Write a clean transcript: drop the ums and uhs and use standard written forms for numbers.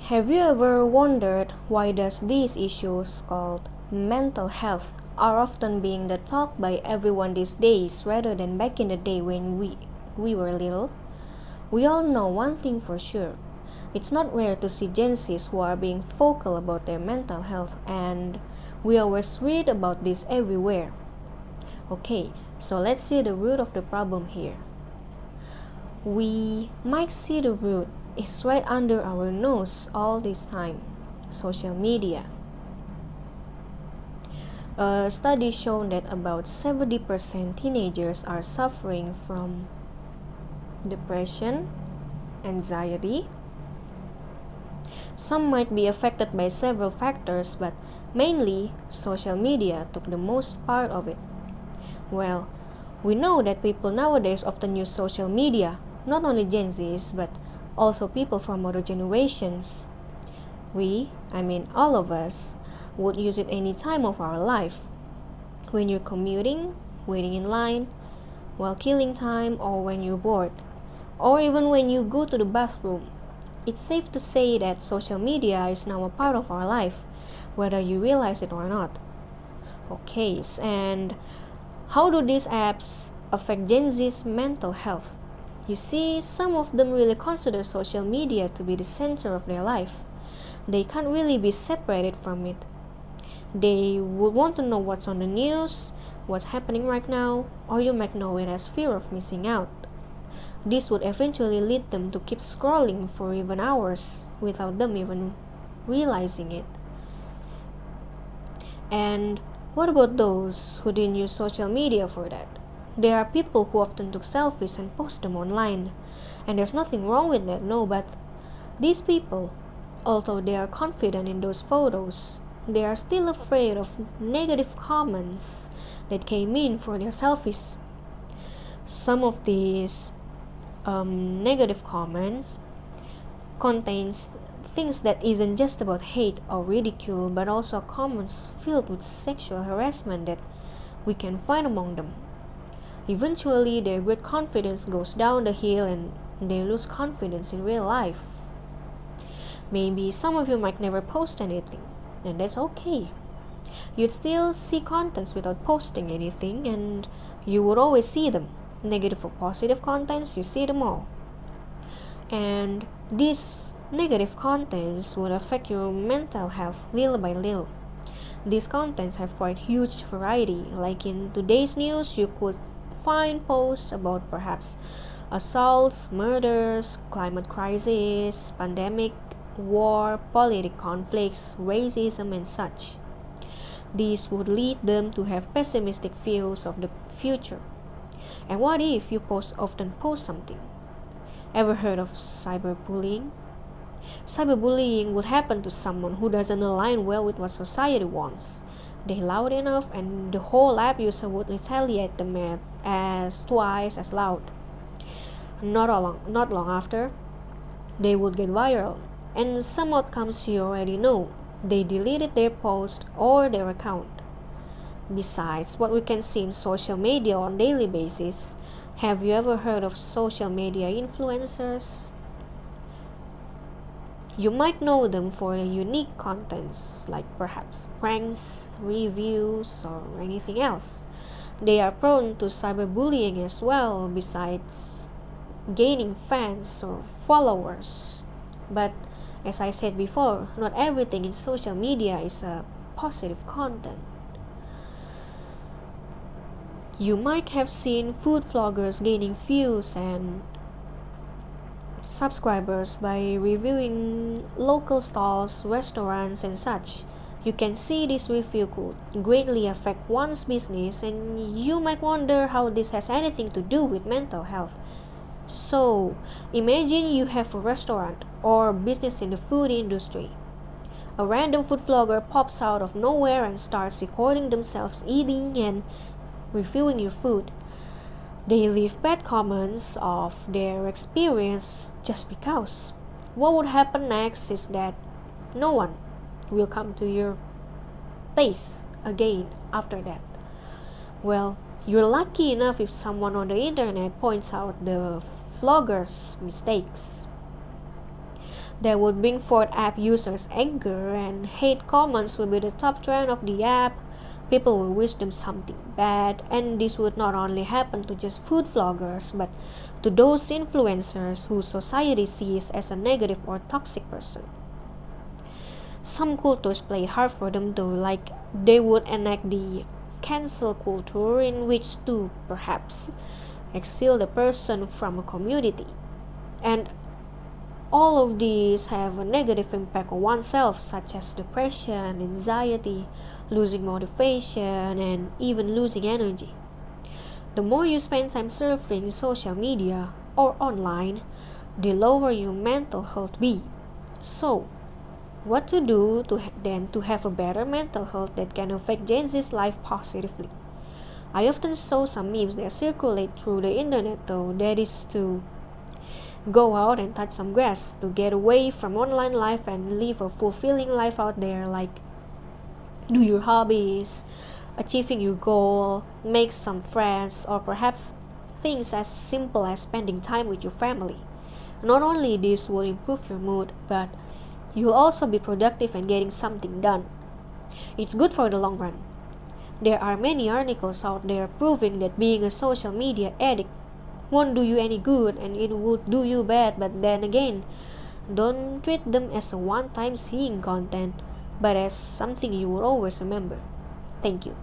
Have you ever wondered why does these issues called mental health are often being the talk by everyone these days rather than back in the day when we were little? We all know one thing for sure. It's not rare to see Gen Zs who are being vocal about their mental health, and we always read about this everywhere. Okay, so let's see the root of the problem here. We might see the root is right under our nose all this time: social media. A study shown that about 70% teenagers are suffering from depression, anxiety. Some might be affected by several factors, but mainly social media took the most part of it. Well, we know that people nowadays often use social media, not only Gen Zs, but also people from other generations. All of us, would use it any time of our life. When you're commuting, waiting in line, while killing time, or when you're bored, or even when you go to the bathroom. It's safe to say that social media is now a part of our life, whether you realize it or not. Okay, and how do these apps affect Gen Z's mental health? You see, some of them really consider social media to be the center of their life. They can't really be separated from it. They would want to know what's on the news, what's happening right now, or you might know it as fear of missing out. This would eventually lead them to keep scrolling for even hours without them even realizing it. And what about those who didn't use social media for that? There are people who often took selfies and post them online. And there's nothing wrong with that, no, but these people, although they are confident in those photos, they are still afraid of negative comments that came in for their selfies. Some of these negative comments contains things that isn't just about hate or ridicule, but also comments filled with sexual harassment that we can find among them. Eventually, their great confidence goes down the hill and they lose confidence in real life. Maybe some of you might never post anything, and that's okay. You'd still see contents without posting anything, and you would always see them. Negative or positive contents, you see them all. And these negative contents would affect your mental health little by little. These contents have quite huge variety. Like in today's news, you could find posts about perhaps assaults, murders, climate crisis, pandemic, war, political conflicts, racism, and such. These would lead them to have pessimistic views of the future. And what if you often post something? Ever heard of cyberbullying? Cyberbullying would happen to someone who doesn't align well with what society wants. They loud enough and the whole app user would retaliate them as twice as loud. Not long after, they would get viral. And some outcomes you already know. They deleted their post or their account. Besides what we can see in social media on a daily basis, have you ever heard of social media influencers? You might know them for their unique contents like perhaps pranks, reviews, or anything else. They are prone to cyberbullying as well, besides gaining fans or followers. But as I said before, not everything in social media is a positive content. You might have seen food vloggers gaining views and subscribers by reviewing local stalls, restaurants, and such. You can see this review could greatly affect one's business, and you might wonder how this has anything to do with mental health. So, imagine you have a restaurant or business in the food industry. A random food vlogger pops out of nowhere and starts recording themselves eating and reviewing your food. They leave bad comments of their experience just because. What would happen next is that no one will come to your place again after that. Well, you're lucky enough if someone on the internet points out the vlogger's mistakes. That would bring forth app users' anger, and hate comments would be the top trend of the app. People will wish them something bad, and this would not only happen to just food vloggers, but to those influencers who society sees as a negative or toxic person. Some cultures play it hard for them though, like they would enact the cancel culture, in which to perhaps exile the person from a community. And all of these have a negative impact on oneself, such as depression, anxiety, losing motivation, and even losing energy. The more you spend time surfing social media or online, the lower your mental health be. So, what to do then to have a better mental health that can affect Gen Z's life positively? I often saw some memes that circulate through the internet though, that is to go out and touch some grass, to get away from online life and live a fulfilling life out there, like do your hobbies, achieving your goal, make some friends, or perhaps things as simple as spending time with your family. Not only this will improve your mood, but you'll also be productive and getting something done. It's good for the long run. There are many articles out there proving that being a social media addict won't do you any good and it would do you bad, but then again, don't treat them as a one time seeing content, but as something you will always remember. Thank you.